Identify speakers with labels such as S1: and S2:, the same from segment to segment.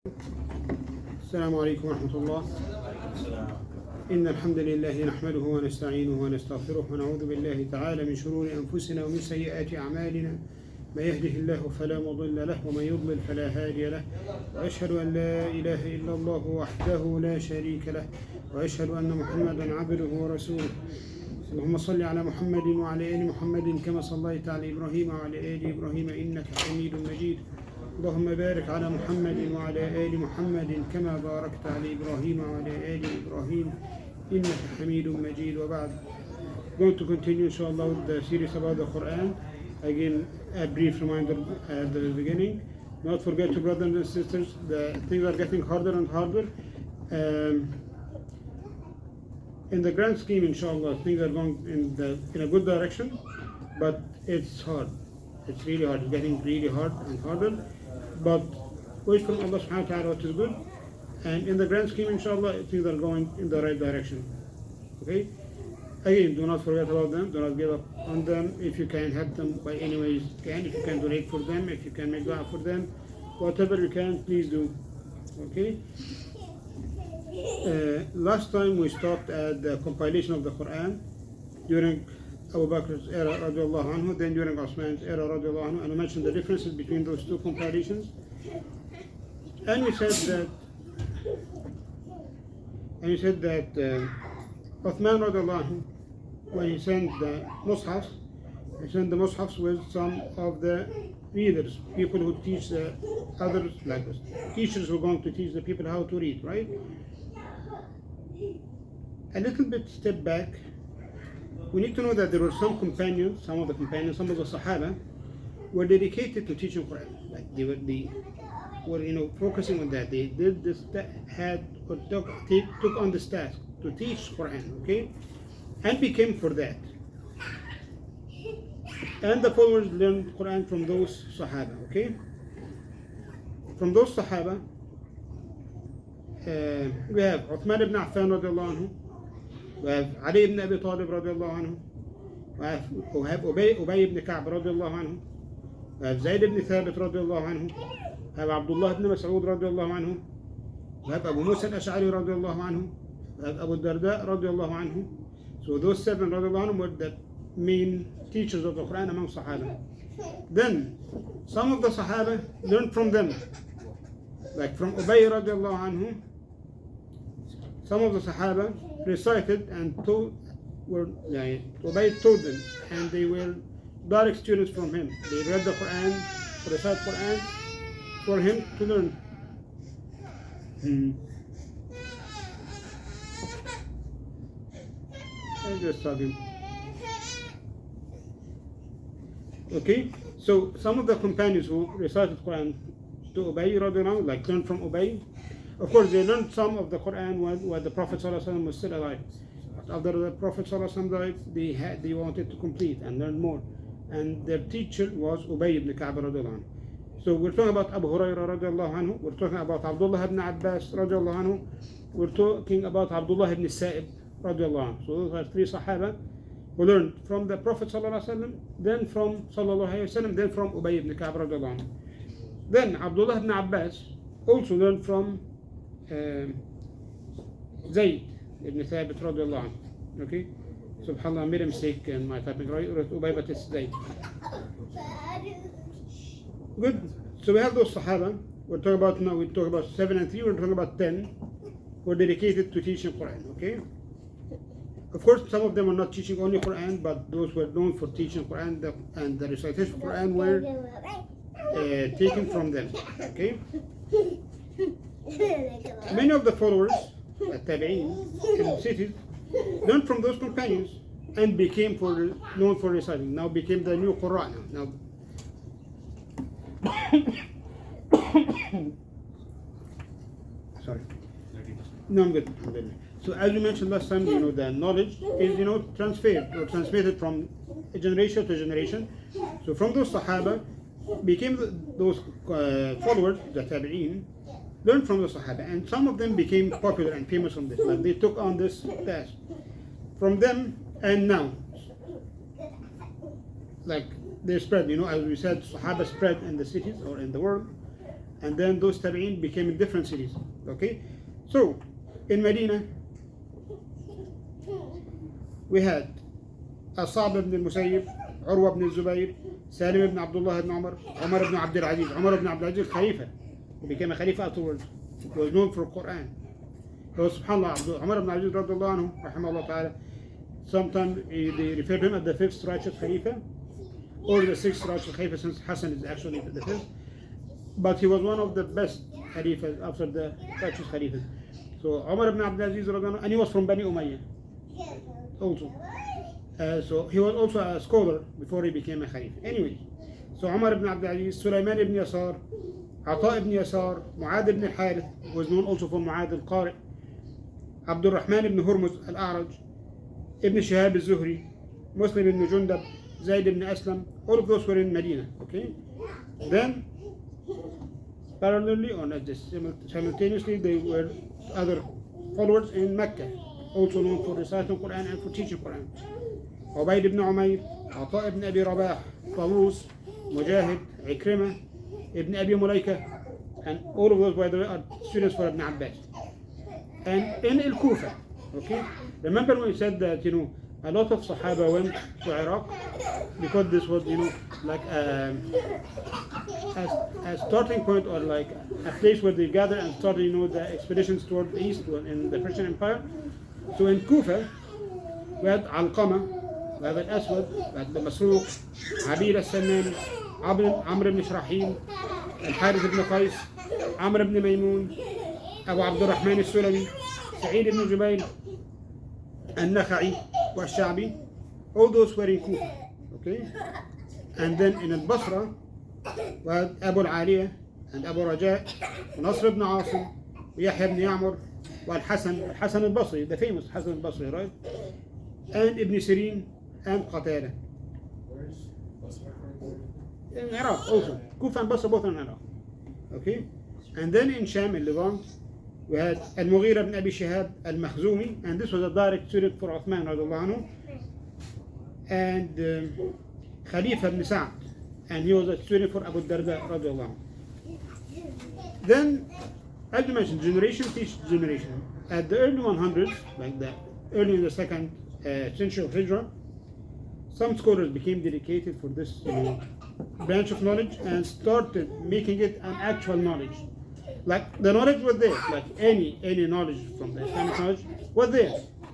S1: السلام عليكم ورحمة الله. إن الحمد لله نحمده ونستعينه ونستغفره ونعوذ بالله تعالى من شرور أنفسنا ومن سيئات أعمالنا. ما يهده الله فلا مضل له ومن يضلل فلا هادي له، وأشهد أن لا إله إلا الله وحده لا شريك له، وأشهد أن محمدا عبده ورسوله. اللهم صل على محمد وعلى آل محمد كما صليت على إبراهيم وعلى آل إبراهيم إنك حميد مجيد. اللهم بارك على محمد وعلى آل محمد كما باركت على إبراهيم وعلى آل إبراهيم إنك حميد مجيد. وبعد, going to continue inshallah with the series about the Quran. Again, a brief reminder at the beginning. Not forget to brothers and sisters, the things are getting harder and harder. In the grand scheme, inshallah, things are going in a good direction, but it's hard. It's really hard. It's getting really hard and harder. But wait from Allah subhanahu wa ta'ala what is good. And in the grand scheme, inshallah, things are going in the right direction. Okay? Again, do not forget about them. Do not give up on them. If you can help them by any ways you can. If you can donate for them. If you can make dua for them. Whatever you can, please do. Okay? Last time we stopped at the compilation of the Quran during Abu Bakr's era radiallahu anhu, then during Osman's era radiallahu anhu, and I mentioned the differences between those two compilations. And we said that Uthman radiallahu anhu, when he sent the mushafs, he sent the mushafs with some of the readers, people who teach the others, like teachers who are going to teach the people how to read, right? A little bit step back, we need to know that there were some of the companions, some of the Sahaba were dedicated to teaching Quran. Like they were focusing on that. They did this, took on this task to teach Quran, okay, and became for that. And the followers learned Quran from those Sahaba, okay. From those Sahaba, we have Uthman ibn Affan radiallahu anhu. We have Ali ibn Abi Talib radiallahu anhu. We have Ubay ibn Ka'b radiallahu anhu. We have Zayd ibn Thabit radiallahu anhu. We have Abdullah ibn Mas'ud radiallahu anhu. We have Abu Musa al-Ash'ari radiallahu anhu. We have Abu Darda radiallahu anhu. So those seven radiallahu anhu were the main teachers of the Quran among Sahaba. Then some of the Sahaba learned from them. Like from Ubay radiallahu anhu, some of the Sahaba recited and Ubay taught them, and they were direct students from him. They read the Quran, recited Quran for him to learn. I'm just talking. Okay, so some of the companions who recited Quran to Ubay radiallahu anhu, like learned from Ubay. Of course, they learned some of the Quran when the Prophet ﷺ was still alive. But after the Prophet ﷺ died, they wanted to complete and learn more. And their teacher was Ubay ibn Ka'b radiallahu anhu. So we're talking about Abu Hurairah radiallahu anhu. We're talking about Abdullah ibn Abbas radiallahu anhu. We're talking about Abdullah ibn Sa'ib radiallahu anhu. So those are three Sahaba who learned from the Prophet ﷺ, then from sallallahu alayhi wa sallam, then from Ubay ibn Ka'b radiallahu anhu. Then Abdullah ibn Abbas also learned from Zayd ibn Thabit radiallahu anhu. Okay? SubhanAllah, I made a mistake in my typing, right? Ubay, but it's Zayd. Good. So we have those Sahaba. We talk about 7 and 3, we're talking about 10 who are dedicated to teaching Quran. Okay? Of course, some of them are not teaching only Quran, but those who are known for teaching Quran and the recitation of Quran were taken from them. Okay? Many of the followers, the Tab'in, in the cities, learned from those companions and became known for reciting. Now became the new Qira'a. Now, sorry. No, I'm good. So as we mentioned last time, the knowledge is transferred or transmitted from generation to generation. So from those Sahaba became those followers, the Tabi'een, learned from the Sahaba, and some of them became popular and famous from this. Like they took on this task from them, and now, like they spread. As we said, Sahaba spread in the cities or in the world, and then those تابعين became in different cities. Okay, so in Medina we had الصعب بن المسيب, عروة بن الزبير, سالم بن عبد الله بن عمر, عمر بن عبد العزيز. عمر بن عبد العزيز Khalifa, he became a Khalifa afterwards. He was known for Quran. So subhanallah, Umar ibn Abdul radiallahu anhu, rahimahullah ta'ala, sometimes they refer to him as the fifth righteous Khalifa, or the sixth righteous Khalifa, since Hassan is actually the fifth. But he was one of the best Khalifas after the righteous Khalifas. So Umar ibn Abdul Aziz radiallahu anhu, and he was from Bani Umayyah also. So he was also a scholar before he became a Khalifa. Anyway, so Umar ibn Abdul Aziz, Sulaiman ibn Yasar, Ata ibn Yasar, Mu'ad ibn al-Harith, who was known also for Mu'ad al-Qari, Abdul Rahman ibn Hurmuz al-A'raj, Ibn Shihab al-Zuhri, Muslim ibn Jundab, Zayd ibn Aslam, all of those were in Medina. Okay, then parallelly or not just simultaneously, they were other followers in Mecca, also known for reciting Quran and for teaching Quran. Ubayd ibn Umayr, Ata ibn Abi Rabah, Tawus, Mujahid, Ikrimah, Ibn Abi Mulaika, and all of those, by the way, are students for Ibn Abbas. And in Al-Kufa, okay, remember when we said that, a lot of Sahaba went to Iraq because this was, like a starting point, or like a place where they gathered and started, the expeditions toward the east in the Persian Empire. So in Kufa, we had Alqama, we had Al-Aswad, we had Masruq, Abir al-Salmani, Amr ibn Shrahil, Al-Harith ibn Qais, Amr ibn Maymun, Abu Abdul Rahman al-Sulami, Sa'id ibn Jubayl, Al-Nakha'i, Al-Sha'bi. All those were in Kufa. Okay? And then in Al-Basra, we had Abu al-Aliyah and Abu Raja, Nasr ibn Asim, Yahya ibn Ya'mur, Al-Hasan al-Basri, the famous Hasan al-Basri, right? And Ibn Sirin and Qatada. In Iraq also. Kufa and Basra both in Iraq. Okay? And then in Sham, in Levant, we had Al-Mughira ibn Abi Shihab al-Makhzumi, and this was a direct student for Uthman radiallahu anhu, and Khalifa ibn Sa'd, and he was a student for Abu Darda radiallahu anhu. Then, as you mentioned, generation teaches generation. At the early 100s, like that, early in the second century of Hijrah, some scholars became dedicated for this branch of knowledge and started making it an actual knowledge. Like the knowledge was there, like any knowledge from the Islamic knowledge was there.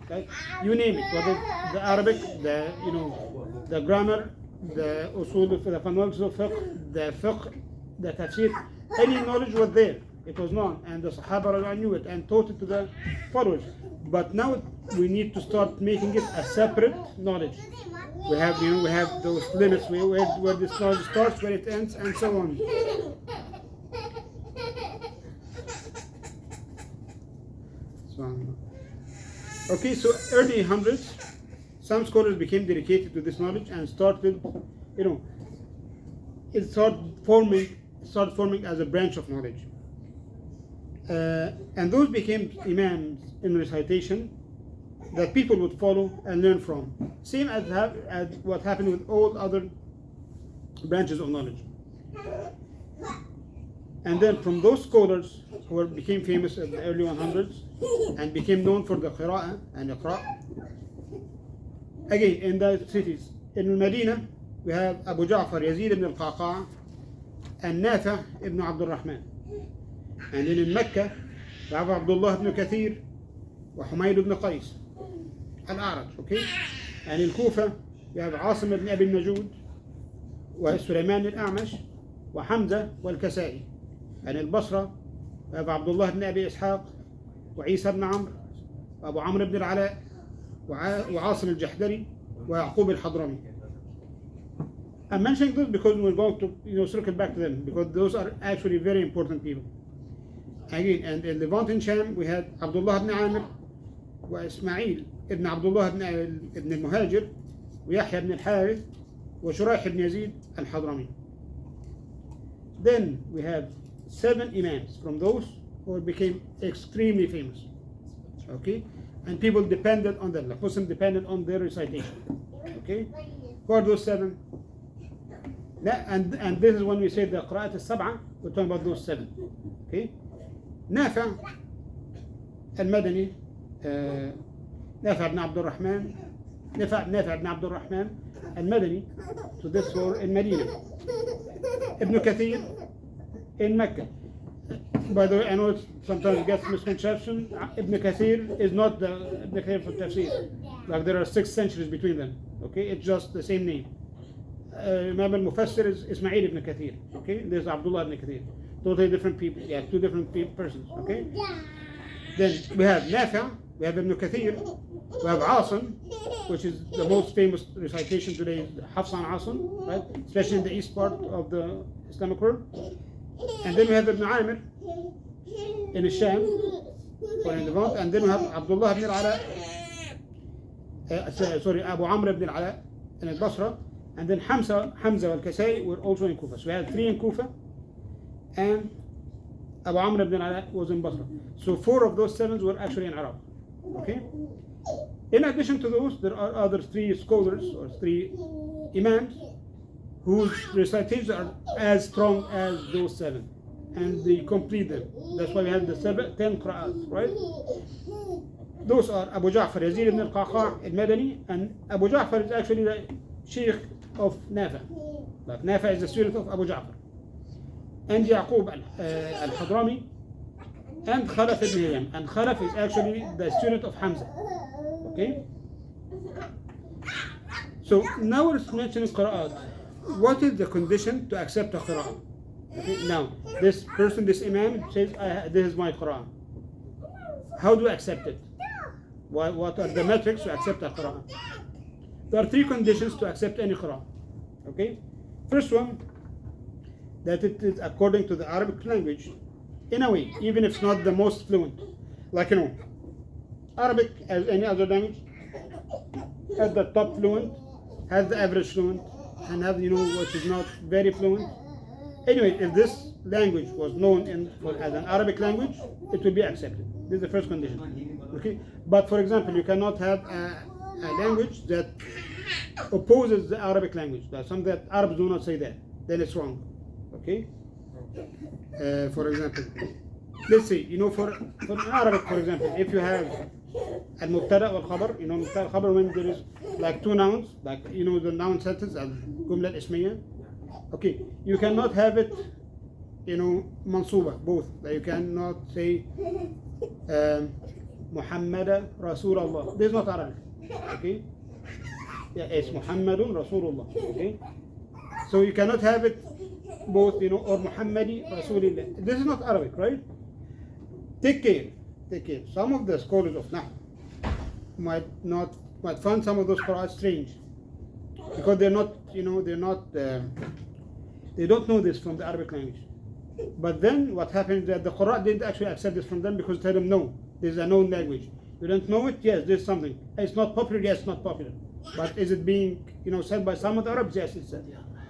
S1: Like you name it, whether the Arabic, the grammar, the usul, the fundamentals of fiqh, the tafsir, any knowledge was there. It was known, and the Sahaba knew it and taught it to the followers. But now we need to start making it a separate knowledge. We have those limits where this knowledge starts, where it ends, and so on. Okay, so early hundreds, some scholars became dedicated to this knowledge and started, it started forming as a branch of knowledge. And those became Imams in recitation that people would follow and learn from. Same as what happened with all other branches of knowledge. And then from those scholars who became famous in the early 100s and became known for the Qira'a and Iqra', again in the cities. In Medina, we have Abu Ja'far Yazid ibn al-Qaqa' and Nafi' ibn Abdul Rahman. And then in Mecca, we have Abdullah ibn Kathir wa Humayd ibn Qais al-A'raj. Okay? And in Kufa, we have Asim ibn Abi al-Najud wa Sulaiman al-A'mash wa Hamza wal-Kasai. And in Basra, we have Abdullah ibn Abi Ishaq wa Isa ibn Amr wa Abu Amr ibn al-Ala wa Asim al-Jahdari wa Yaqub al-Hadrami. I'm mentioning this because we're going to circle back to them, because those are actually very important people. Again, and in Levant and Sham, we had Abdullah ibn Amir wa Ismail ibn Abdullah ibn al-Muhajir wa Yahya ibn al-Harith wa Shuraih ibn Yazid al-Hadrami. Then we have 7 Imams from those who became extremely famous. Okay? And people depended on them. The Muslims depended on their recitation. Okay? Who are those 7? And this is when we say the Qira'at السبع, we're talking about those 7. Okay. نافع المدني نافع بن عبد الرحمن نافع بن عبد الرحمن المدني, so this for in Medina. Ibn Kathir in Mecca. By the way, I know it sometimes gets misconception. Ibn Kathir is not the Ibn Kathir for Tafsir. Like there are 6 centuries between them. Okay, it's just the same name. Imam al-Mufassir is Ismail ibn Kathir. Okay, there's Abdullah ibn Kathir. Totally different people. Yeah, 2 different persons. Okay. Then we have Nafi', we have Ibn Kathir, we have Asim, which is the most famous recitation today, Hafs an Asim, right? Especially in the east part of the Islamic world. And then we have Ibn Amir in Sham, or in Levant, and then we have Abdullah ibn al-Ala, Abu Amr ibn al-Ala in al-Basra, and then Hamza al-Kasai were also in Kufa. So we had 3 in Kufa, and Abu Amr ibn al-Ala was in Basra. So 4 of those 7 were actually in Iraq. Okay. In addition to those, there are other 3 scholars or 3 Imams whose recitations are as strong as those 7, and they complete them. That's why we have the 10 Qira'at, right? Those are Abu Ja'far Yazid ibn al-Qaqa al-Madani, and Abu Ja'far is actually the Sheikh of Nafi'. Like Nafi' is the student of Abu Ja'far. And Yaqub al-Hadrami, and Khalaf ibn Hisham. And Khalaf is actually the student of Hamza. Okay? So now we're mentioning Qira'at. What is the condition to accept a Qira'ah? Okay, now, this person, this Imam says, this is my Qira'ah. How do I accept it? What are the metrics to accept a Qira'ah? There are 3 conditions to accept any Qira'ah. Okay? First one, that it is according to the Arabic language, in a way, even if it's not the most fluent. Like, Arabic, as any other language, has the top fluent, has the average fluent, and have, which is not very fluent. Anyway, if this language was known as an Arabic language, it will be accepted. This is the first condition. Okay? But for example, you cannot have a language that opposes the Arabic language. That's something that Arabs do not say that. Then it's wrong. Okay? For example, let's say, for Arabic, for example, if you have al-mubtada wal-khabar, mubtada al-khabar, when there is like 2 nouns, like, the noun sentence, al-jumla al-ismiyya, okay, you cannot have it, mansuba, both. Like you cannot say Muhammad Rasulullah. This is not Arabic. Okay? Yeah, it's Muhammadun Rasulullah. Okay? So you cannot have it both, or Muhammadi Rasulullah. This is not Arabic, right? Take care. Some of the scholars of Nahu might find some of those Qur'an strange, because they're not, they don't know this from the Arabic language. But then what happens is that the Qur'an didn't actually accept this from them, because they tell them, no, this is a known language. You don't know it? Yes, there's something. It's not popular? Yes, it's not popular. But is it being, said by some of the Arabs? Yes, it's said.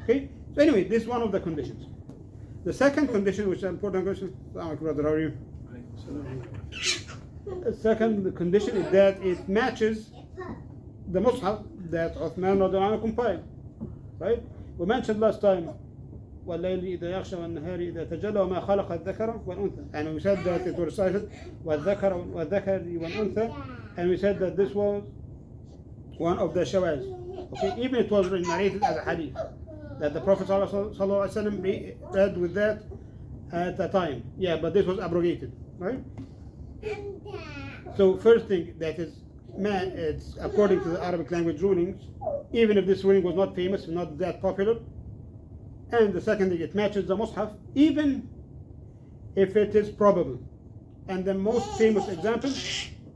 S1: Okay? So anyway, this is one of the conditions. The second condition, which is an important question, brother, how are you? The second condition is that it matches the Mus'haf that Uthman radiallahu anhu compiled. Right? We mentioned last time, وَاللَّيْلِ إِذَا يَغْشَى وَالنَّهَارِ إِذَا تَجَلَّى وَمَا خَلَقَ الذَّكَرَ وَالْأُنثَى. And we said that it was recited وَالذَّكَرَ وَالْأُنثَى, and we said that this was one of the shawaz. Okay, even it was narrated as a hadith that the Prophet ﷺ read with that at the time. Yeah, but this was abrogated, right? So first thing, that is, it's according to the Arabic language rulings, even if this ruling was not famous, not that popular. And the second thing, it matches the Mus'haf, even if it is probable. And the most famous example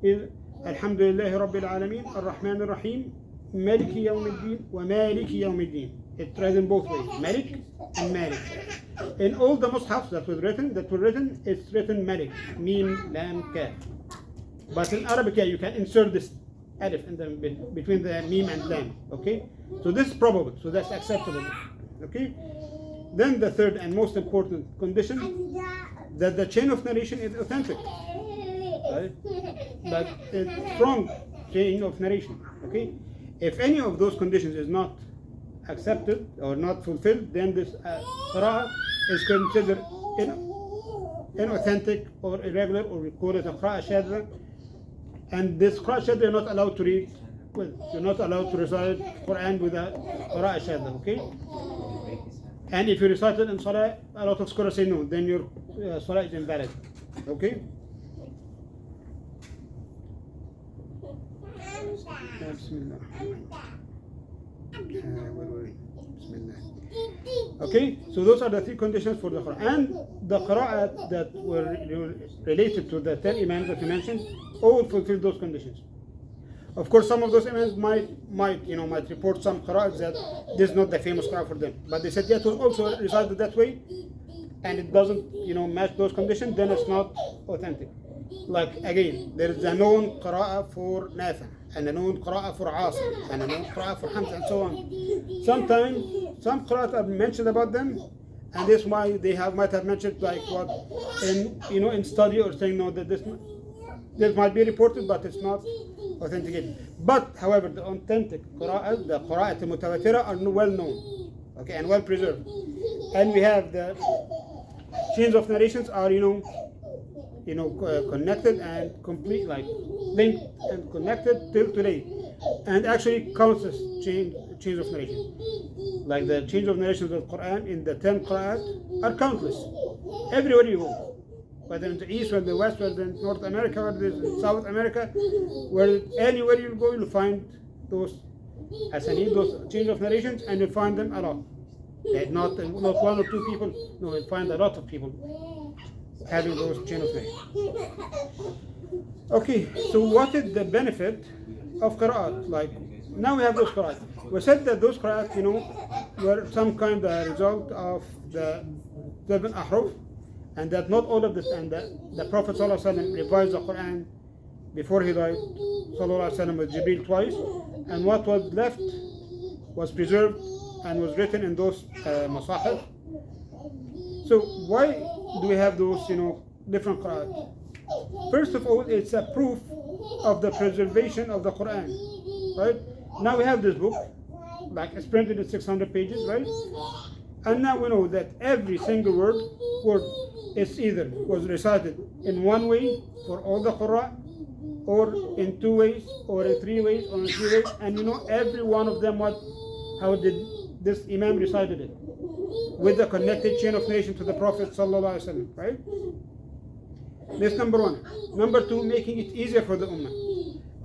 S1: is Alhamdulillahi Rabbil Alameen, Ar-Rahman Ar-Rahim, Maliki Yawmiddin, wa Maliki Yawmiddin. It read in both ways, Malik and Malik. In all the Mus'hafs that were written, it's written Malik, Mim, Lam, Kaf. But in Arabic, you can insert this alif in between the Mim and Lam. Okay? So this is probable, so that's acceptable. Okay? Then the third and most important condition, that the chain of narration is authentic. Right? But it's strong chain of narration. Okay? If any of those conditions is not accepted or not fulfilled, then this Qira'ah is considered inauthentic or irregular, or we call it a Qira'a shadda. And this Qira'a shadda you're not allowed to read with. You're not allowed to recite Quran with a Qira'a shadda, okay? And if you recite it in Salah, a lot of scholars say no, then your Salah is invalid, okay? Bismillah. Okay, so those are the three conditions for the Qur'an. And the Qira'at that were related to the 10 Imams that we mentioned all fulfill those conditions. Of course, some of those Imams might report some Qira'at that this is not the famous Qira'at for them. But they said that was also recited that way and it doesn't match those conditions, then it's not authentic. Like again, there is a known Qira'a for Nafi' and a known Qira'a for Asim and a known Qira'a for Hamza and so on. Sometimes some Qira'at are mentioned about them, and this why they might have mentioned like what in study or saying no that this might be reported but it's not authenticated. But however, the authentic Qira'at, the Qira'at al-Mutawatira are well known, okay, and well preserved. And we have the chains of narrations are connected and complete, like linked and connected till today, and actually counts as chains of narration. Like the chains of narrations of Quran in the 10 Qira'at are countless. Everywhere you go, whether in the East, whether in the West, whether in North America, whether in South America, where anywhere you go, you'll find those asanid, those chains of narrations, and you'll find them a lot. Not one or two people. No, you'll find a lot of people having those chain of narration. Okay, so what is the benefit of Qira'at? Like now we have those Qira'at. We said that those Qira'at, were some kind of result of the 7 ahruf, and that not all of this, and the Prophet ﷺ revised the Quran before he died, ﷺ, with Jibreel twice, and what was left was preserved and was written in those masahif. So why do we have those different Qira'at? First of all, it's a proof of the preservation of the Quran, right? Now we have this book, like it's printed in 600 pages, right? And now we know that every single word is either was recited in one way for all the Qur'an, or in 2 ways, or in 3 ways, or in 3 ways, and every one of them how did this Imam recited it, with the connected chain of narration to the Prophet sallallahu alaihi wasallam, right? That's number one. Number two, making it easier for the Ummah.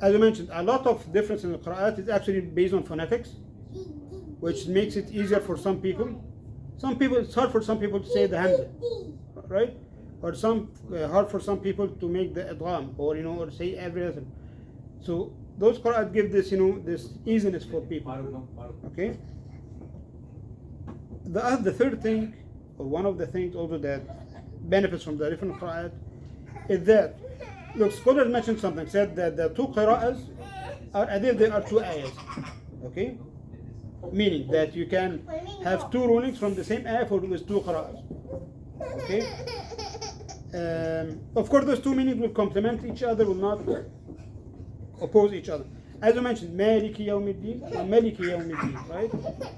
S1: As I mentioned, a lot of difference in the Qira'at is actually based on phonetics, which makes it easier for some people. It's hard for some people to say the Hamza, right? Or hard for some people to make the idgham, or say every letter. So those Qira'at give this, this easiness for people. Okay. The third thing, or one of the things also that benefits from the different Qira'at, is that, look, scholars mentioned something, said that the 2 Qira'as are as if they are 2 ayahs, okay? Meaning that you can have 2 rulings from the same ayah with 2 Qira'as, okay? Of course, those 2 meanings will complement each other, will not oppose each other. As I mentioned, Maliki Yawmiddin and Maliki Yawmiddin, right?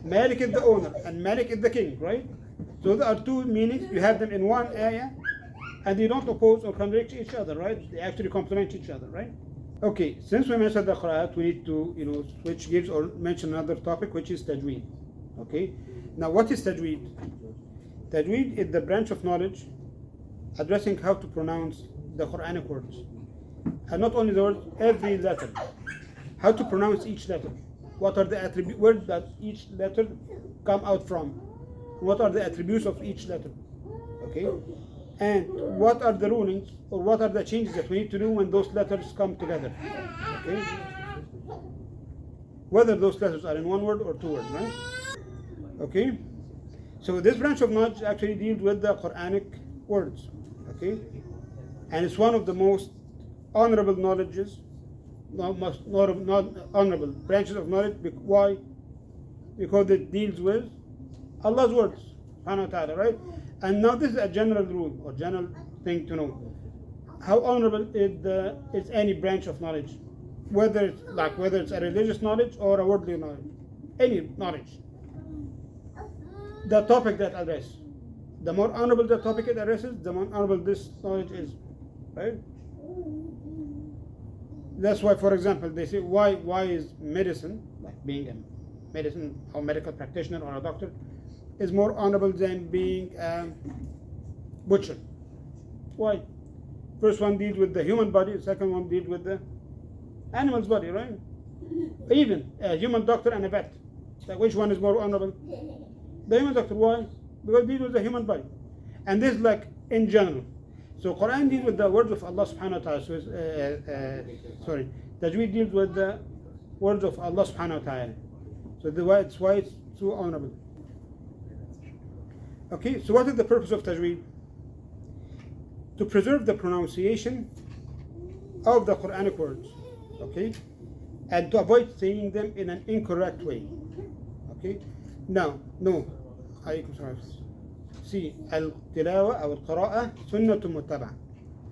S1: Malik is the owner and Malik is the king, right? So there are 2 meanings, you have them in one ayah, and they don't oppose or contradict each other, right? They actually complement each other, right? Okay, since we mentioned the Qira'at, we need to, switch gears or mention another topic, which is tajweed. Okay, now what is tajweed? Tajweed is the branch of knowledge addressing how to pronounce the Quranic words, and not only the words, every letter. How to pronounce each letter. What are the words that each letter come out from? What are the attributes of each letter? Okay. And what are the rulings, or what are the changes that we need to do when those letters come together? Okay? Whether those letters are in one word or 2 words, right? Okay? So this branch of knowledge actually deals with the Quranic words. Okay? And it's one of the most honorable knowledges, most honorable branches of knowledge. Why? Because it deals with Allah's words, subhanahu wa ta'ala, right? And now this is a general rule or general thing to know. How honorable is any branch of knowledge, whether it's a religious knowledge or a worldly knowledge, any knowledge. The topic that address, the more honorable the topic it addresses, the more honorable this knowledge is, right? That's why, for example, they say why is medicine, like being a medicine or medical practitioner or a doctor, is more honorable than being a butcher? Why? First one deals with the human body, the second one deals with the animal's body, right? Even a human doctor and a vet, like which one is more honorable? The human doctor. Why? Because it deals with the human body. And this is like in general. So Quran deals with the words of Allah subhanahu wa ta'ala. So Tajweed deals with the words of Allah subhanahu wa ta'ala. So that's why it's so honorable. Okay, so what is the purpose of Tajweed? To preserve the pronunciation of the Quranic words, okay, and to avoid saying them in an incorrect way. Okay, now, no, see, al-tilawa or al-qira'a sunnatun muttaba'a.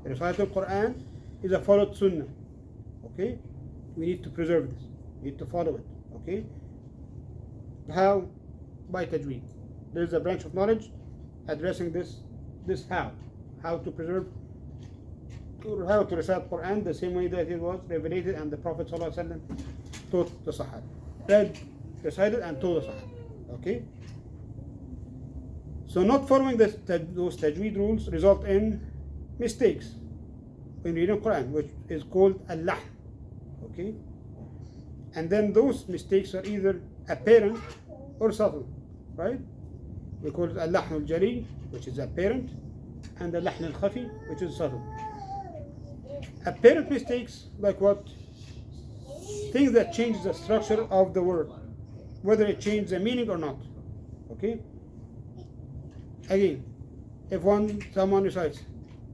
S1: Reciting Quran is a followed sunnah. Okay, we need to preserve this. We need to follow it. Okay, how? By Tajweed. There is a branch of knowledge addressing this how to preserve, how to recite Quran the same way that it was revelated and the Prophet ﷺ taught the Sahaba. Read, recited and taught the Sahaba. Okay? So not following those Tajweed rules result in mistakes when reading Quran, which is called al-lahm. Okay? And then those mistakes are either apparent or subtle, right? We call it al-lahm al-jali, which is apparent, and the lahm al-khafi, which is subtle. Apparent mistakes, like what? Things that change the structure of the word, whether it changes the meaning or not. Okay? Again, if someone recites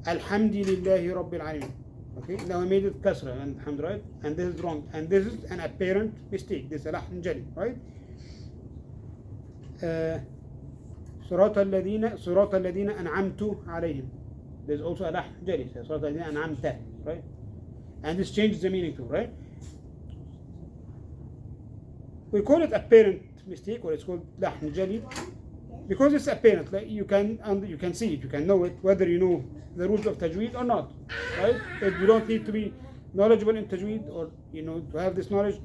S1: Alhamdulillahi Rabbil Alameen, okay, now we made it kasra and hamd, right? And this is wrong, and this is an apparent mistake. This is a lahm jali, right? صراط الذين أنعمت عليهم. There's also a lahm jali, صراط الذين أنعمت, right? And this changes the meaning too, right? We call it apparent mistake, or it's called lahm jali, because it's apparent. Like you can see it, you can know it, whether you know the rules of Tajweed or not, right? You don't need to be knowledgeable in Tajweed, or to have this knowledge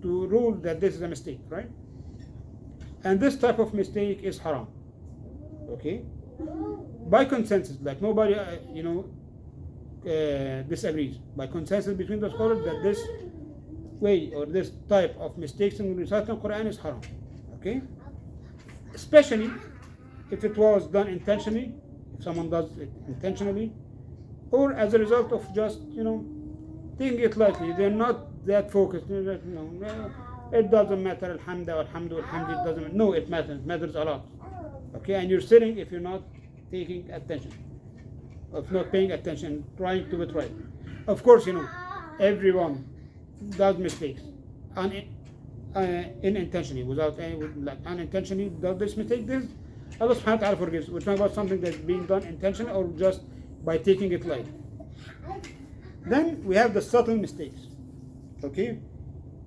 S1: to rule that this is a mistake, right? And this type of mistake is haram. Okay, by consensus, like nobody disagrees, by consensus between the scholars, that this way or this type of mistakes in reciting Quran is haram. Okay, especially if it was done intentionally, if someone does it intentionally, or as a result of just taking it lightly. They're not that focused. It doesn't matter, alhamdulillah, it doesn't matter. No, it matters. It matters a lot. Okay, and you're sitting if you're not taking attention, of not paying attention, trying to do it right. Of course, everyone does mistakes, unintentionally, unintentionally does this mistake. This Allah subhanahu wa ta'ala forgives. We're talking about something that's being done intentionally or just by taking it light. Then we have the subtle mistakes, okay,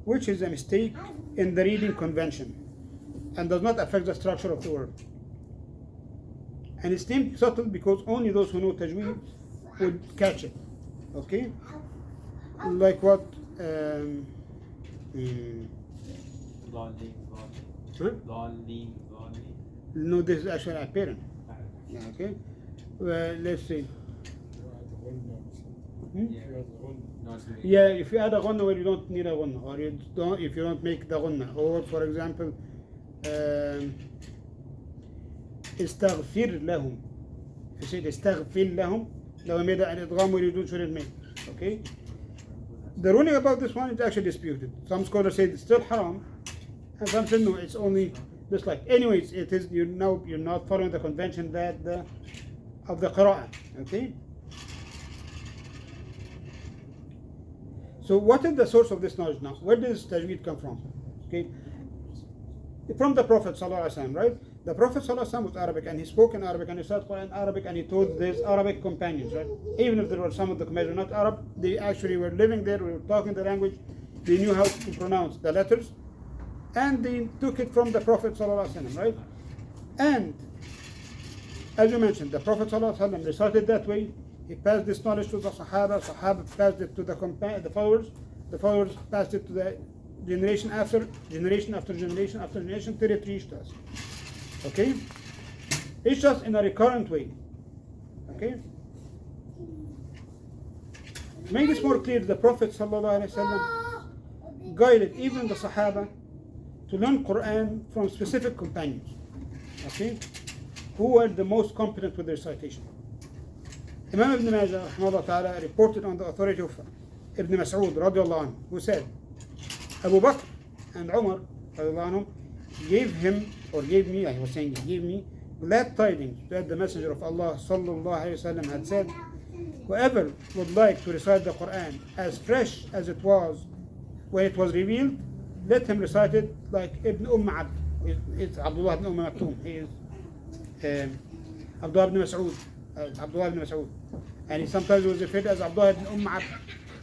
S1: which is a mistake in the reading convention and does not affect the structure of the word. And it's named subtle because only those who know Tajweed would catch it. Okay? Like what? No, this is actually apparent. Okay? Well, let's see. Yeah, if you add a ghunna where you don't need a ghunna, or if you don't make the ghunna, or for example, استغفر لهم. If you say استغفر لهم, لو made an idgham where you don't should make. Okay? The ruling about this one is actually disputed. Some scholars say it's still haram, and some say no, it's only dislike. Anyways, it is you're not following the convention that of the Qira'at. Okay? So what is the source of this knowledge now? Where does Tajweed come from? Okay? From the Prophet ﷺ, right? The Prophet ﷺ was Arabic, and he spoke in Arabic, and he said Quran in Arabic, and he told his Arabic companions, right? Even if there were some of the companions not Arab, they actually were living there, we were talking the language, they knew how to pronounce the letters, and they took it from the Prophet ﷺ, right? And As you mentioned, the Prophet ﷺ recited that way. He passed this knowledge to the Sahaba. Sahaba passed it to the followers. The followers passed it to the generation after generation after generation after generation till it reached us. Okay? It's just in a recurrent way. Okay? To make this more clear, the Prophet ﷺ guided even the Sahaba to learn Quran from specific companions. Okay? Who were the most competent with the recitation. Imam Ibn Majah rahimahullah ta'ala reported on the authority of Ibn Mas'ud radiallahu anhu, who said, Abu Bakr and Umar radiallahu anhu gave me glad tidings that the Messenger of Allah sallallahu alayhi wasallam had said, whoever would like to recite the Quran as fresh as it was when it was revealed, let him recite it like Ibn Abd. It's Abdullah ibn Maktoum. He is Abdullah ibn Mas'ud. And he sometimes was referred as Abdullah ibn Abd.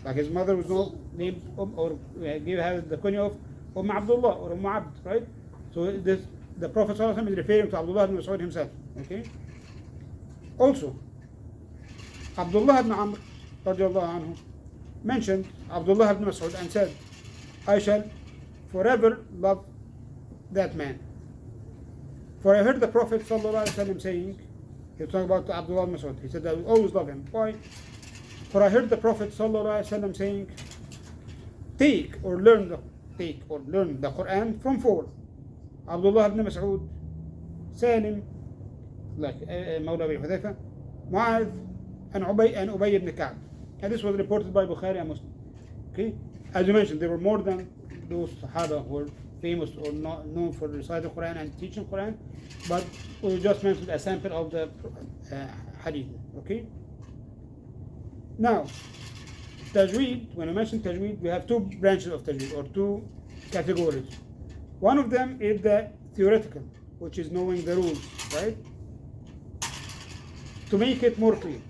S1: Like his mother was named or gave her the kunya of Abdullah or Abd, right? So the Prophet ﷺ is referring to Abdullah ibn Mas'ud himself. Okay? Also, Abdullah ibn Amr radiallahu anhu mentioned Abdullah ibn Mas'ud and said, I shall forever love that man. For I heard the Prophet ﷺ saying, he was talking about Abdullah ibn Mas'ud, he said, I will always love him. Why? For I heard the Prophet ﷺ saying, take or learn the Quran from four. Abdullah ibn Mas'ud, Salim, like Mawla bin Hudayfa, Mu'adh, and Ubay ibn Ka'b. And this was reported by Bukhari and Muslim. Okay? As you mentioned, there were more than those Sahaba who were famous or not known for reciting Quran and teaching Quran, but we just mentioned a sample of the hadith. Okay? Now, Tajweed, when I mention Tajweed, we have two branches of Tajweed or two categories. One of them is the theoretical, which is knowing the rules, right? To make it more clear,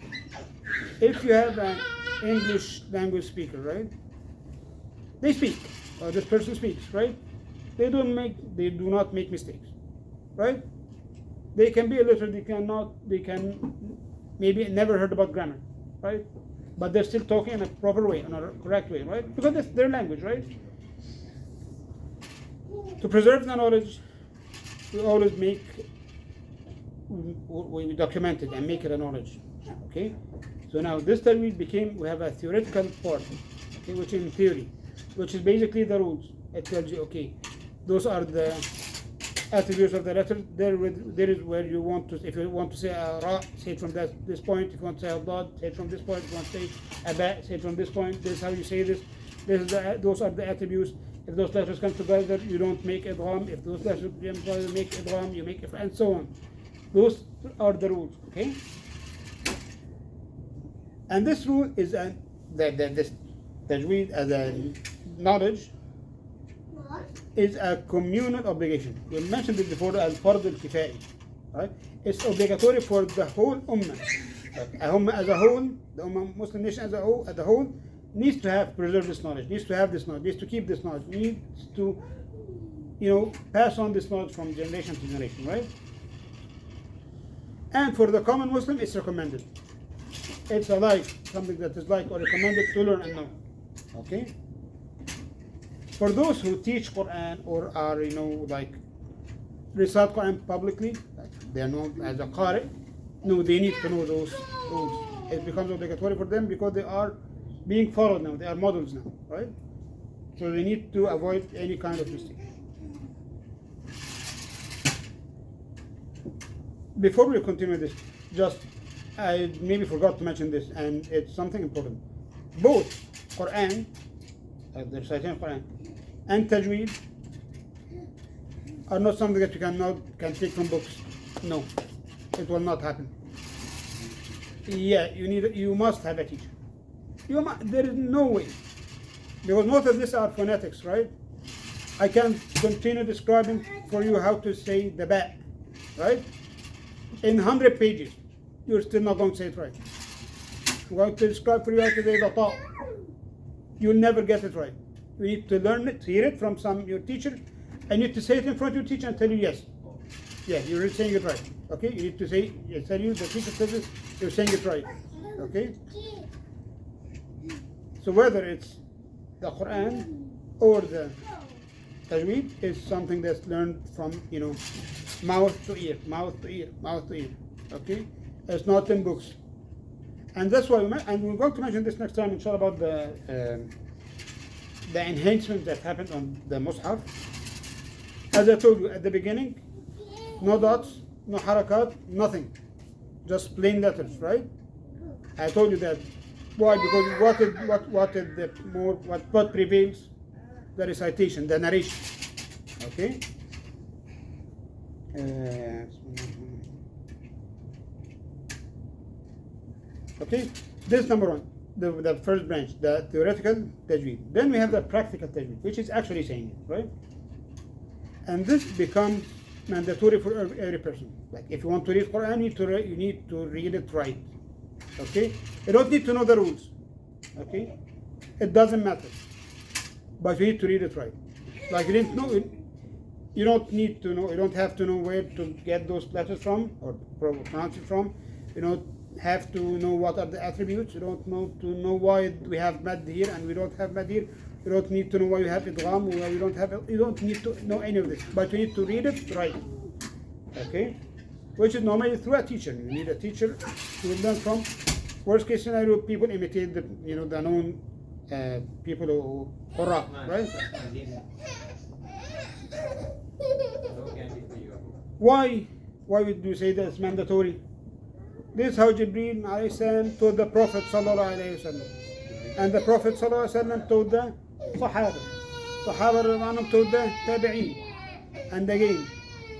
S1: if you have an English language speaker, right? They speak, or this person speaks, right? They do not make mistakes, right? They can be illiterate, they can maybe never heard about grammar, right? But they're still talking in a proper way, in a correct way, right? Because that's their language, right? To preserve the knowledge, we always we document it and make it a knowledge, okay? So now this Tajweed we have a theoretical part, okay, which in theory, which is basically the rules. It tells you, okay, those are the attributes of the letter. There is where you want to, if you want to say a ra, say it from this point. If you want to say a dad, say it from this point. If you want to say a ba, say it from this point. This is how you say this. Those are the attributes. If those letters come together, you don't make idgham. If those letters come together, make idgham, you make ifrah, and so on. Those are the rules, okay? And this rule is this Tajweed as a knowledge is a communal obligation. We mentioned it before as fard al-kifai, right? It's obligatory for the whole ummah. Like, a ummah as a whole, the ummah Muslim nation as a whole needs to have preserved this knowledge, needs to have this knowledge, needs to keep this knowledge, needs to, pass on this knowledge from generation to generation, right? And for the common Muslim, it's recommended. It's something that is like or recommended to learn and know. Okay? For those who teach Quran or are, recite Quran publicly, like they are known as a Qari, no, they need to know those rules. It becomes obligatory for them because they are being followed now. They are models now, right? So they need to avoid any kind of mistake. Before we continue this, I maybe forgot to mention this, and it's something important. Both Quran, the recitation of Quran, and Tajweed are not something that you can take from books. No, it will not happen. Yeah, you must have a teacher. There is no way, because most of these are phonetics, right? I can continue describing for you how to say the ba, right? In 100 pages, you're still not going to say it right. I'm going to describe for you how to say the ta. You'll never get it right. You need to learn it, hear it from your teacher, and you need to say it in front of your teacher and tell you yes. Yeah, you're saying it right. Okay, you need to say, I tell you, the teacher says it, you're saying it right. Okay? So whether it's the Quran or the Tajweed is something that's learned from, mouth to ear, mouth to ear, mouth to ear. Okay? It's not in books. And that's why, and we're going to mention this next time, inshallah, about the enhancement that happened on the Mus'haf. As I told you at the beginning, no dots, no harakat, nothing. Just plain letters, right? I told you that. Why? Because what prevails? The recitation, the narration. Okay? Okay? This is number one, the first branch, the theoretical tajweed. Then we have the practical tajweed, which is actually saying it, right? And this becomes mandatory for every person. Like if you want to read Quran, you need to read it right. Okay? You don't need to know the rules. Okay? It doesn't matter. But you need to read it right. Like you didn't know it, you don't need to know, you don't have to know where to get those letters from or pronounce it from. You don't have to know what are the attributes. You don't know why we have mad here and we don't have mad here. You don't need to know why you have idgham or why you don't have it. You don't need to know any of this. But you need to read it right. Okay? Which is normally through a teacher. You need a teacher to learn from. Worst case scenario, people imitate the known people who Qira'a, right? Why would you say that it's mandatory? This is how Jibreel alayhi salam told the Prophet sallallahu alayhi wasallam, and the Prophet sallallahu alayhi wasallam told the Sahaba told the Tabi'een, and again,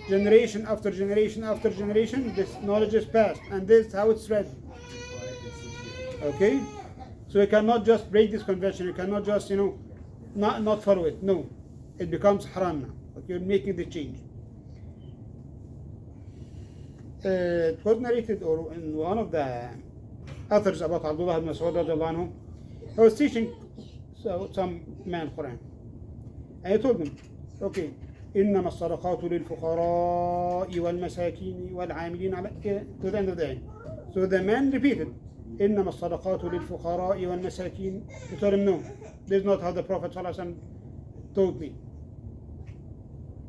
S1: generation after generation after generation, this knowledge is passed, and this is how it's read. Okay, so you cannot just break this convention. You cannot just not follow it. No, it becomes haram now. But you're making the change. It was narrated or in one of the authors about Abdullah ibn Mas'ud radiallahu anhu. He was teaching some man Quran, and he told them, okay, إنما الصدقات للفقراء والمساكين والعاملين على to the end of the day. So the man repeated, إنما الصدقات للفقراء والمساكين. He told him, no, this is not how the Prophet sallallahu alaihi wasallam taught me.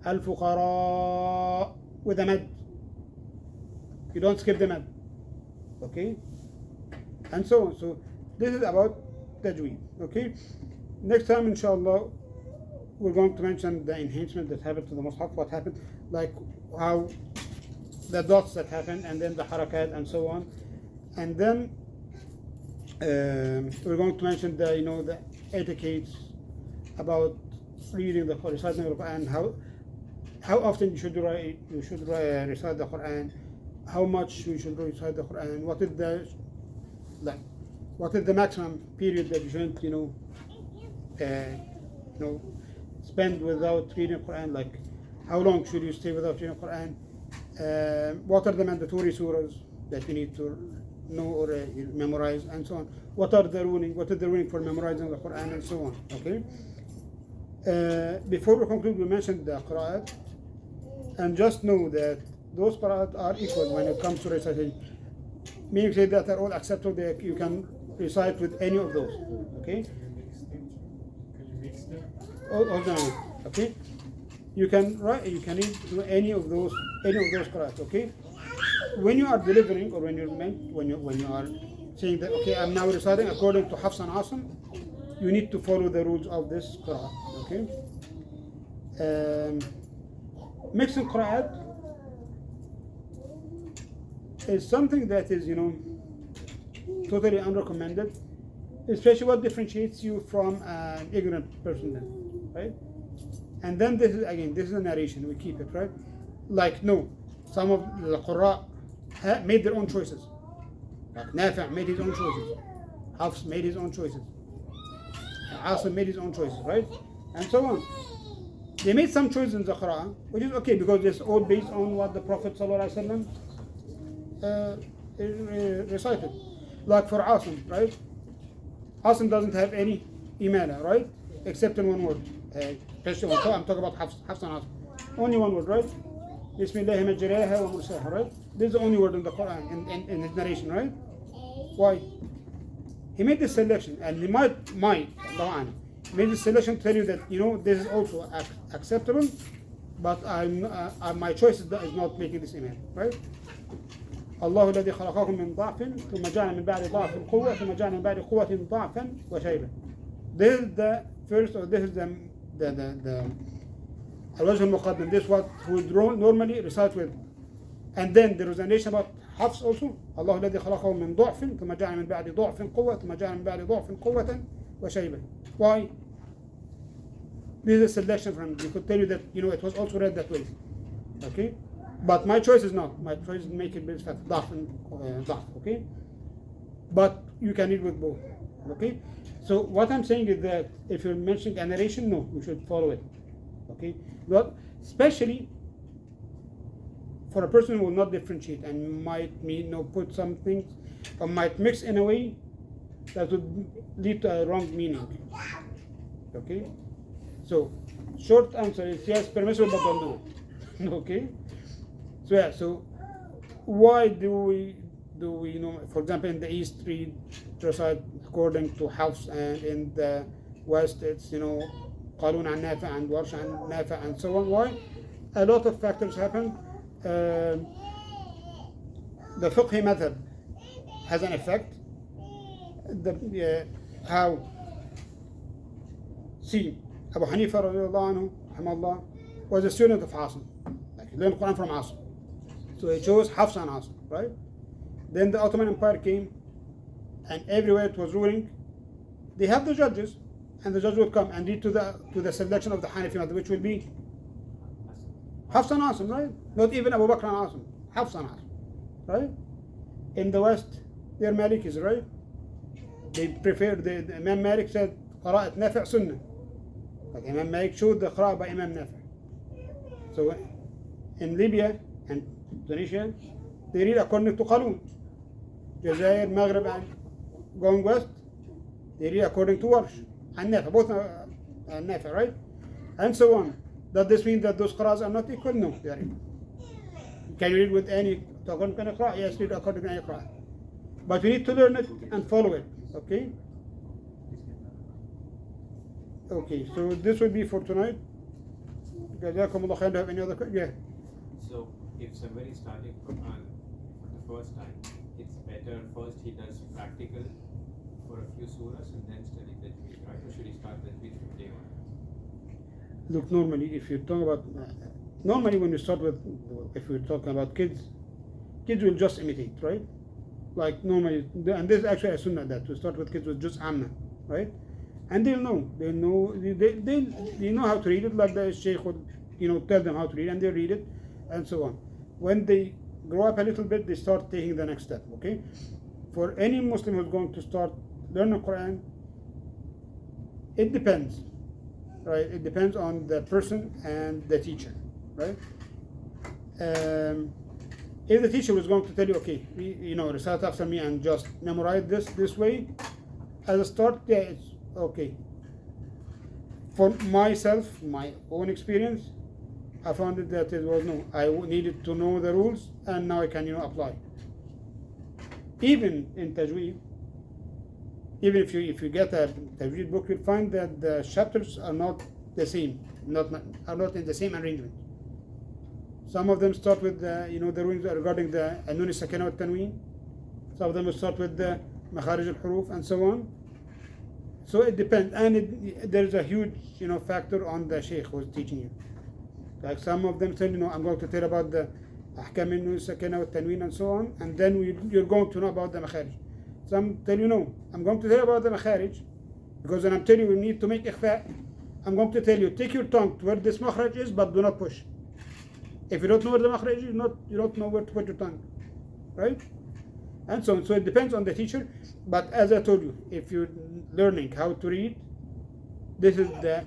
S1: الفقراء with a mad. You don't skip the mad. Okay? And so on. So this is about tajweed. Okay? Next time, inshallah, we're going to mention the enhancement that happened to the Mus'haf, what happened, like how the dots that happened, and then the harakat and so on. And then we're going to mention the etiquettes about reading the reciting the Quran, how often you should recite the Quran, how much you should recite the Quran, what is the maximum period that you shouldn't spend without reading Quran, like how long should you stay without reading Quran, what are the mandatory surahs that you need to know or memorize, and so on. What is the ruling for memorizing the Quran, and so on. Okay. Before we conclude, we mentioned the Qira'at, and just know that those Qira'at are equal when it comes to reciting. Meaning say that are all acceptable, that you can recite with any of those. Okay. Okay. You can read to any of those Qira'at. Okay. When you are delivering, or when you are saying that, okay, I'm now reciting according to Hafs and Asim, you need to follow the rules of this Qira'at. Okay. Mixing Qira'at is something that is totally unrecommended, especially what differentiates you from an ignorant person then, right? And then this is a narration, we keep it, right? Like, no, some of the Qurra made their own choices. Like Nafi' made his own choices, Hafs made his own choices, Asim made his own choices, right? And so on. They made some choices in the Qur'an, which is okay because it's all based on what the Prophet ﷺ recited. Like for Asim, right? Asim doesn't have any imana, right? Except in one word. Especially I'm talking about Hafs and Asim. Only one word, right? Bismillah majraha wa mursaha, right? This is the only word in the Quran, in his narration, right? Why? He made this selection, and he might, Allah made this selection to tell you that, this is also acceptable, but my choice is not making this imam, right? الله الذي خلقكم من ضعف ثم جعل من بعد ضعف قوة ثم جعل من بعد قوة ضعفا وشيبة. This is the first, or this is the الوجه المقدم. This is what we would normally recite with. And then there was a narration about حفص also. الله الذي خلقه من ضعف ثم جعل من بعد ضعف قوة ثم جعل من بعد ضعف قوة وشيبة. Why? This is a selection from him. We could tell you that it was also read that way. Okay? But my choice is not. My choice is make it ضعف ضعف. Okay? But you can read with both. Okay? So what I'm saying is that if you're mentioning a narration, no, you should follow it. Okay? But especially for a person who will not differentiate and might put some things or might mix in a way that would lead to a wrong meaning. Okay? So short answer is yes, permissible, but don't do it. Okay? So yeah, so why do we for example in the East read recite according to Hafs, and in the West it's قالون عن نافع and ورش عن نافع and so on? Why? A lot of factors happen. The fiqhi method has an effect. How Abu Hanifa radiallahu anhu rahimahullah was a student of Asim, like he learned Quran from Asim, so he chose Hafs and Asim, right? Then the Ottoman Empire came, and everywhere it was ruling, they have the judges, and the judge would come and lead to the selection of the Hanafi method, which will be Hafs and Asim, right? Not even Abu Bakr and Asim, Hafs and Asim, right? In the West, they're Malikis, right? They prefer, the Imam Malik said Qira'at Nafi' Sunnah. Like Imam Malik showed the Qira'a by Imam Nafi'. So in Libya and Tunisia, they read according to Qalun. Jazair, Maghreb, and going west, they read according to Warsh and Nafi', both Nafi', right? And so on. Does this mean that those Qira'as are not equal? No, they are equal. Can you read with any according to any Qira'a? Yes, read according to any Qira'a. But we need to learn it and follow it. Okay? Okay, so this will be for tonight. جزاكم الله خير. Do you have any other question? Yeah.
S2: So if somebody is starting Quran for the first time, it's better first he does practical for a few surahs and then study tajweed, right? Or should he start tajweed from day one?
S1: Look, normally if you talk about normally when you start with, if we're talking about kids will just imitate, right? Like normally, and this is actually a sunnah that we start with kids with just amma, right? And they know how to read it, like the sheikh would tell them how to read, and they read it and so on. When they grow up a little bit, they start taking the next step. Okay, for any Muslim who's going to start learning Quran, it depends, right? It depends on the person and the teacher, right? If the teacher was going to tell you, okay, recite after me and just memorize this way as a start, yeah, it's okay. For myself, my own experience, I found that it was no. I needed to know the rules, and now I can apply. Even in tajweed, even if you get a tajweed book, you'll find that the chapters are not the same, are not in the same arrangement. Some of them start with the rulings regarding the Nun Sakina wa Tanween. Some of them will start with the Makharij al-Huruf and so on. So it depends, and there is a huge factor on the Sheikh who is teaching you. Like some of them say, I'm going to tell about the Ahkam Nun Sakina wa Tanween and so on, and then you're going to know about the Makharij. Some tell you no, I'm going to tell you about the Makharij, because when I'm telling you need to make ikhfa, I'm going to tell you take your tongue to where this Makharij is, but do not push. If you don't know where the makhraj is, you don't know where to put your tongue, right? And so on. So it depends on the teacher. But as I told you, if you're learning how to read, this is the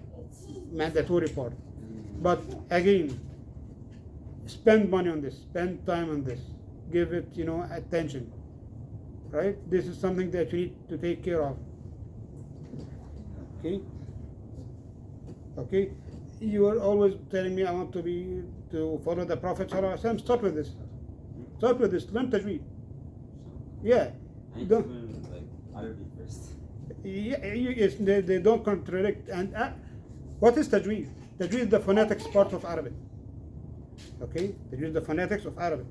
S1: mandatory part. But again, spend money on this, spend time on this, give it attention, right? This is something that you need to take care of. Okay. You are always telling me I want to to follow the Prophet sallallahu alaihi wasallam, start with this. Start with this. Learn tajweed. Yeah.
S3: I need to
S1: Don't,
S3: learn like Arabic first.
S1: they don't contradict. And what is tajweed? Tajweed is the phonetics part of Arabic. Okay? Tajweed is the phonetics of Arabic.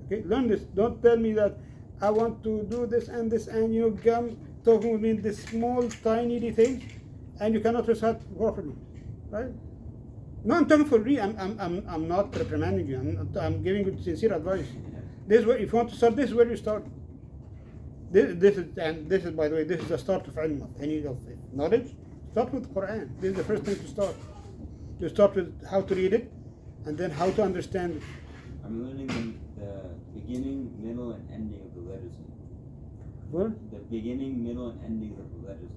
S1: Okay? Learn this. Don't tell me that I want to do this and you come talking with me in this small, tiny details, and you cannot recite properly, right? No, I'm talking for real. I'm not reprimanding you. I'm giving you sincere advice. This is where, if you want to start, this is where you start. This is, by the way, this is the start of ilm, of any of knowledge. Start with Quran. This is the first thing to start. You start with how to read it, and then how to understand it.
S3: I'm learning the beginning, middle, and ending of the letters.
S1: What?
S3: The beginning, middle, and ending of the letters.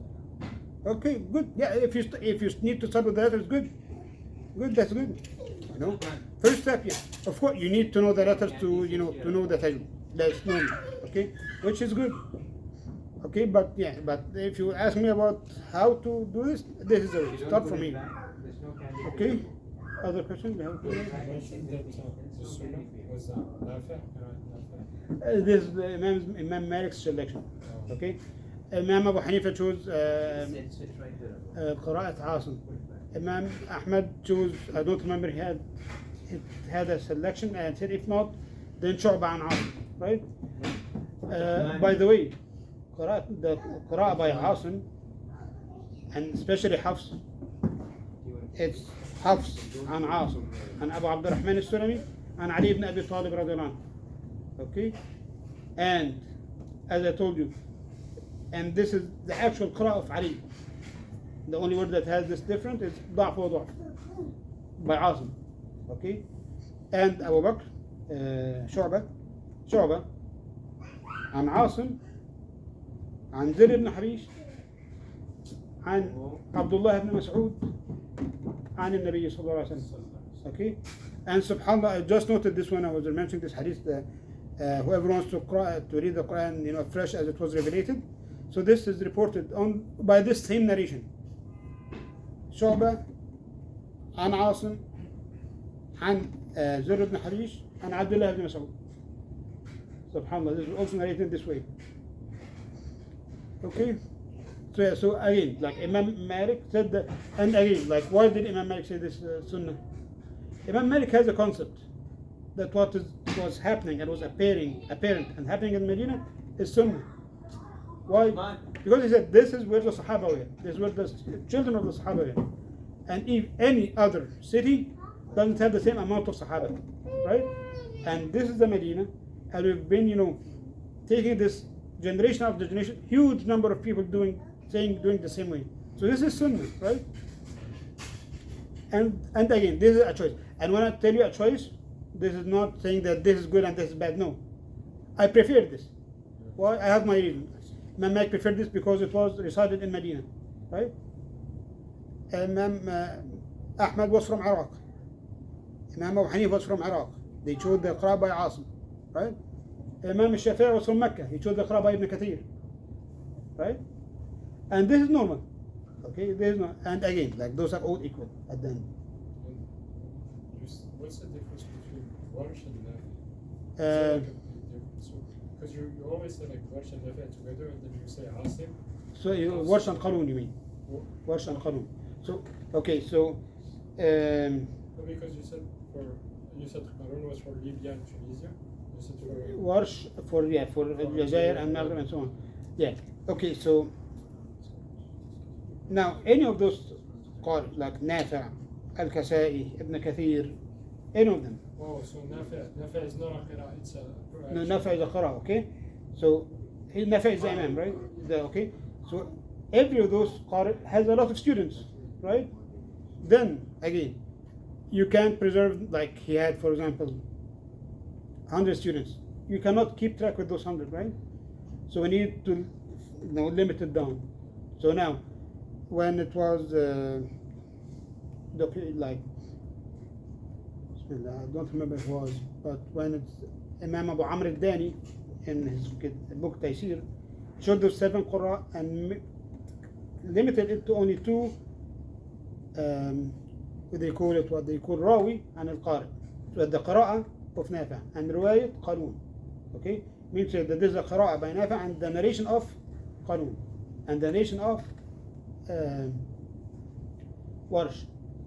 S1: Okay, good. Yeah, if you need to start with that, it's good. Good, that's good. You know, first step, yeah. Of course, you need to know the letters to know the tajweed. That's normal. Okay, which is good. Okay, but if you ask me about how to do this, this is the way. Start from here. Okay. Other questions? You have?
S4: You mentioned that the sunnah was Nafi', Qira'at Nafi'.
S1: This is the Imam Malik's selection. Okay. Imam Abu Hanifa chose Qira'at Asim. Imam Ahmad chose, I don't remember, he had a selection and said if not, then Shu'ba an Asim. Right? By the way, the Qira'a by Asim, and especially Hafs, it's Hafs عن عاصم عن أبو عبد الرحمن السلمي عن علي بن أبي طالب رضي الله عنه. Okay, and as I told you, and this is the actual Qira'a of Ali. The only word that has this different is ضعف وضعف by Asim. Okay, and Abu Bakr شعبة عن عاصم عن زر بن حبيش عن عبد الله بن مسعود عن النبي صلى الله عليه وسلم. Okay, and subhanallah, I just noted this when I was mentioning this hadith. Whoever wants to read the Quran, fresh as it was revelated. So this is reported on by this same narration. شعبة عن عاصم عن زر بن حبيش عن عبد الله بن مسعود. Subhanallah, this is also narrated this way. Okay. So again, like Imam Malik said that, and again, like why did Imam Malik say this sunnah? Imam Malik has a concept that what was happening and was apparent and happening in Medina is sunnah. Why? Because he said this is where the Sahaba were, this is where the children of the Sahaba were, and if any other city doesn't have the same amount of Sahaba, right? And this is the Medina, and we've been, taking this generation after generation, huge number of people doing the same way. So this is sunnah, right? And again, this is a choice. And when I tell you a choice, this is not saying that this is good and this is bad. No, I prefer this. Why? I have my reason. Imam Malik preferred this because it was recited in Medina, right? Imam Ahmad was from Iraq. Imam Abu Hanif was from Iraq. They chose the Qira'a by Asim, right? Imam Shafi'i was from Mecca. He chose the Qira'a by Ibn Kathir, right? And this is normal. Okay, there is no, and again, like those are all equal at the end.
S4: What's the difference between Warsh and Nafi'? Because you always say like Warsh and Nafi' together, and then you say Asim.
S1: So Warsh and Qalun, you mean? Warsh and Qalun. So okay, so.
S4: Because you said Qarun was for Libya and Tunisia. You said
S1: Warsh for Jazair and Maghreb and so on. Yeah. Okay, so. Now, any of those قارئ like Nafi', Al-Kasai, Ibn Kathir, any of them.
S4: Oh, so Nafi' is not a Qira'a, it's a Qur'an.
S1: No, Nafi' is a Qira'a, okay? So, Nafi' is the Imam, right? Okay? So, every of those قارئ has a lot of students, right? Then, again, you can't preserve, like he had, for example, 100 students. You cannot keep track with those 100, right? So, we need to limit it down. So now, when it was like I don't remember who it was, but when it's Imam Abu Amr al-Dani in his book Taysir showed those 7 Qur'an and limited it to only 2 they call it what they call راوي عن القارئ. So the قراءة of نافع and رواية قانون. Okay, means that this is a قراءة by نافع and the narration of قانون and the narration of ورش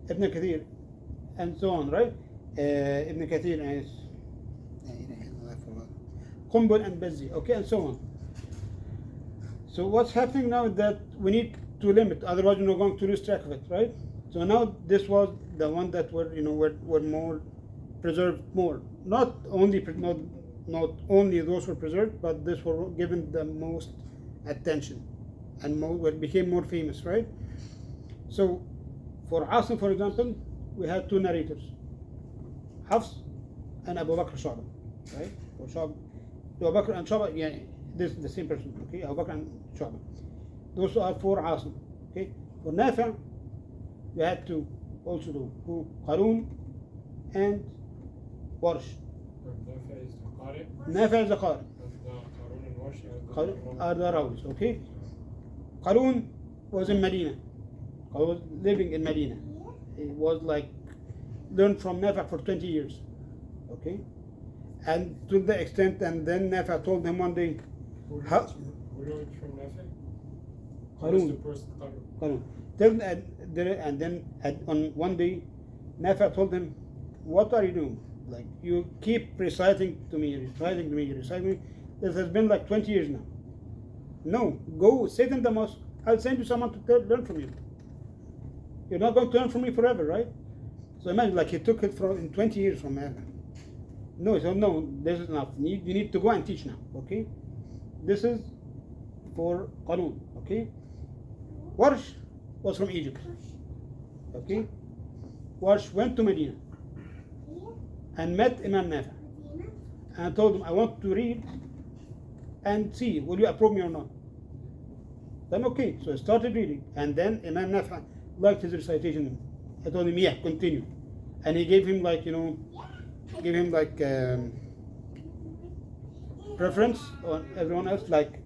S1: ابن كثير and so on, right? ابن كثير قنبل and بزي, okay, and so on. So what's happening now is that we need to limit, otherwise we're not going to lose track of it, right? So now this was the one that were more preserved more. Not only those were preserved, but this were given the most attention and became more famous, right? So for Asim, for example, we had two narrators, Hafs and Abu Bakr Shu'bah, right? Or Abu Bakr and Shu'bah, yeah, this is the same person, okay? Abu Bakr and Shu'bah. Those are for Asim, okay? For Nafi', we had to also do who? Qarun and Warsh. Nafi' is the Qari. Are the Rawis, okay? Qarun was in Medina. I was living in Medina. He was like learned from Nafi' for 20 years, okay? And to the extent, and then Nafi' told him one day,
S4: Who learned from Nafi'?
S1: Qarun. And then on one day, Nafi' told him, "What are you doing? Like you keep reciting to me. This has been like 20 years now. No, go sit in the mosque. I'll send you someone to learn from you. You're not going to learn from me forever, right?" So imagine, like he took it in 20 years from Nafi'. No, he said, "No, this is enough. You need to go and teach now, okay? This is for Qarun, okay?" Warsh was from Egypt, okay? Warsh went to Medina and met Imam Nafi' and told him, "I want to read and see, will you approve me or not?" Then okay, so I started reading, and then Imam Nafi' liked his recitation. I told him, "Yeah, continue," and he gave him preference on everyone else. Like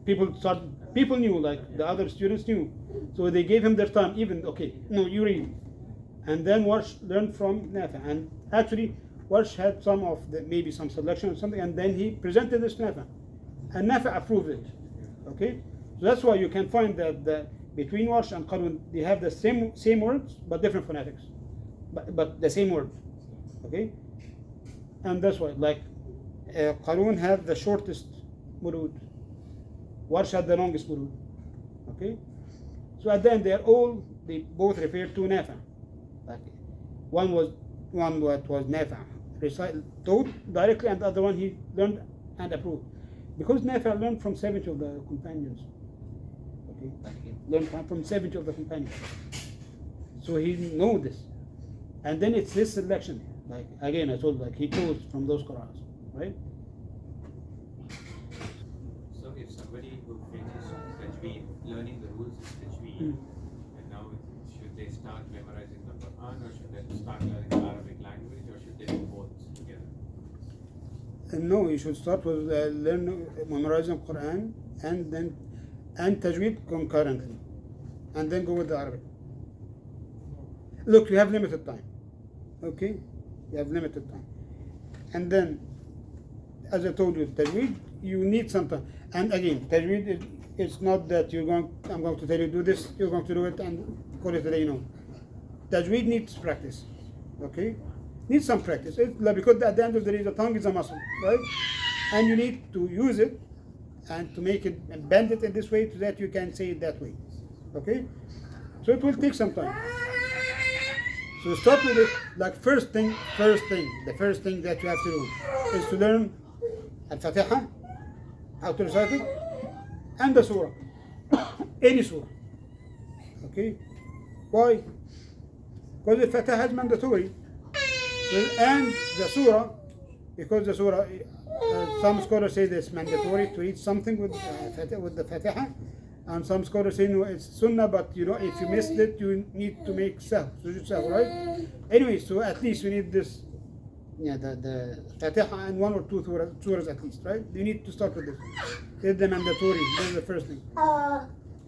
S1: people knew, like the other students knew, so they gave him their time. Even okay, no, you read, and then Warsh learned from Nafi', and actually Warsh had maybe some selection or something, and then he presented this to Nafi', and Nafi' approved it. Okay, so that's why you can find that between Warsh and Qarun they have the same words but different phonetics, but the same word. Okay, and that's why like Qarun had the shortest murud, Warsh had the longest murud. Okay, so at the end they both refer to Nafi'. Like one was Nafi' taught directly, and the other one he learned and approved, because Nafi' learned from 70 of the companions. Okay, learned from 70 of the companions, so he knows this, and then it's his selection. Like again, I told he chose from those Qur'ans, right?
S2: So if somebody who finishes Tajweed, learning the rules of Tajweed, and now should they start memorizing the Quran, or should they start learning the Arabic language, or should they do both together?
S1: No, you should start with memorizing Quran and Tajweed concurrently, and then go with the Arabic. Look, you have limited time. Okay, you have limited time, and then, as I told you, Tajweed you need some time. And again, Tajweed it's not that I'm going to tell you do this, you're going to do it and call it a day. No, Tajweed needs practice. Okay, needs some practice. Because at the end of the day, the tongue is a muscle, right? And you need to use it and to make it and bend it in this way so that you can say it that way. Okay, so it will take some time. So start with it. Like the first thing that you have to do is to learn Al-Fatiha, how to recite it, and the surah, any surah. Okay, why? Because the Fatiha is mandatory, and the surah, because the surah, some scholars say it's mandatory to read something with the Fatiha, and some scholars say no, it's sunnah, but if you missed it, you need to make sujud sahw, right? Anyway, so at least you need this, the Fatiha and one or two surahs at least, right? You need to start with this. It's the mandatory. This is the first thing.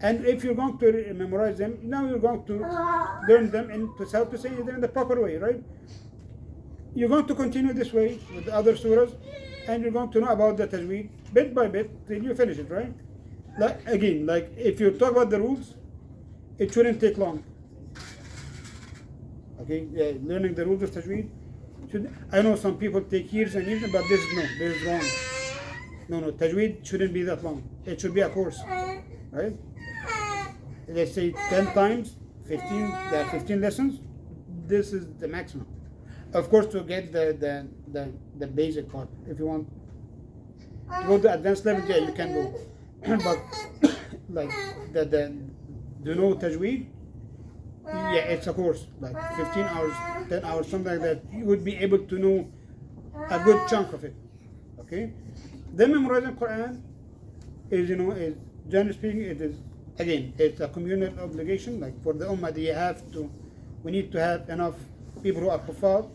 S1: And if you're going to memorize them, now you're going to learn them and to how to say them in the proper way, right? You're going to continue this way with the other surahs, and you're going to know about the tajweed bit by bit till you finish it, right? Like again, like if you talk about the rules, it shouldn't take long. Okay, yeah, learning the rules of tajweed. I know some people take years and years, but this is wrong. No, tajweed shouldn't be that long. It should be a course, right? Let's say 10 times, 15, there are 15 lessons. This is the maximum. Of course, to get the basic part. If you want to go to the advanced level, yeah, you can go. But like do know tajweed, yeah, it's a course, like 15 hours, 10 hours, something like that. You would be able to know a good chunk of it. Okay? Then memorizing Quran is, is generally speaking, it is, again, it's a communal obligation. Like for the Ummah, we need to have enough people who are kuffar.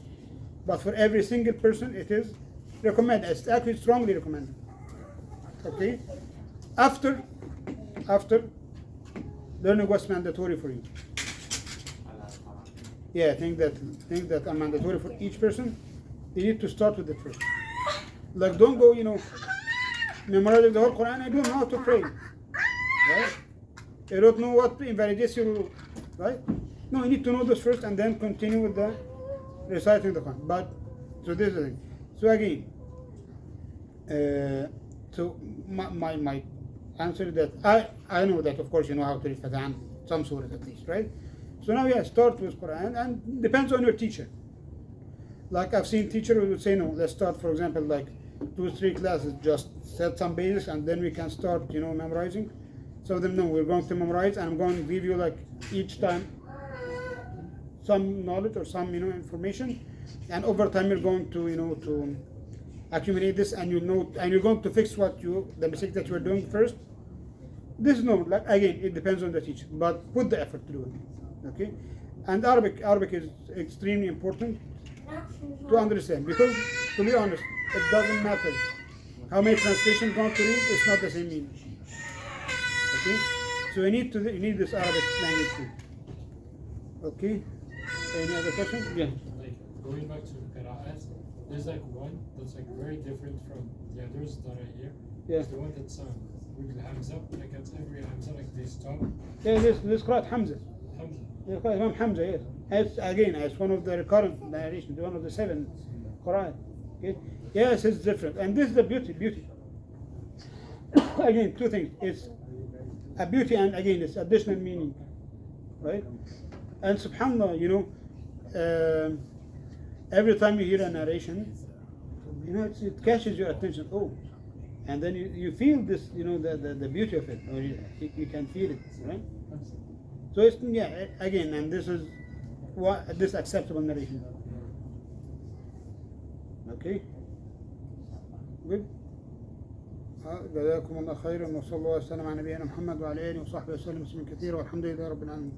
S1: But for every single person, it is recommended. It's actually strongly recommended. Okay? After learning what's mandatory for you. Yeah, things that are mandatory for each person, you need to start with it first. Like don't go, memorizing the whole Quran. I don't know how to pray. Right? I don't know what invalidates your, right? No, you need to know this first and then continue with the reciting the Quran. But so this is the thing. So again, so my answer is that I know that of course you know how to read Fatiha, some surahs at least, right? So now start with Quran, and depends on your teacher. Like I've seen teachers who would say, no, let's start, for example, like 2-3 classes, just set some basics, and then we can start, memorizing. Some of them, no, we're going to memorize, and I'm going to give you like each time some knowledge or some, information, and over time you're going to, to accumulate this, and and you're going to fix the mistake that you're doing first. This is normal. Like again, it depends on the teacher, but put the effort to do it. Okay, and Arabic is extremely important to understand, because to be honest, it doesn't matter how many translations going to read. It's not the same meaning. Okay, so you need this Arabic language too. Okay, any other questions? Yeah.
S4: Like going back to Qira'at, there's like one that's like very different from the others that I hear.
S1: Yeah.
S4: It's the one that's with the Hamza, like at every Hamza, like they stop.
S1: Yeah, this Qira'at Hamza.
S4: Hamza.
S1: Yeah, Imam Hamza, yes. As one of the recurrent narrations, one of the 7 Qur'an. Okay? Yes, it's different. And this is the beauty. Again, 2 things. It's a beauty, and again, it's additional meaning. Right? And subhanAllah, every time you hear a narration, it catches your attention. Oh, and then you feel this, the beauty of it, or you can feel it, right? So it's, again, and this is this acceptable narration. Okay, good. جزاكم الله خيرا وصلى الله وسلم على نبينا محمد وعلى اله وصحبه وسلم تسليما كثيرا والحمد لله رب العالمين.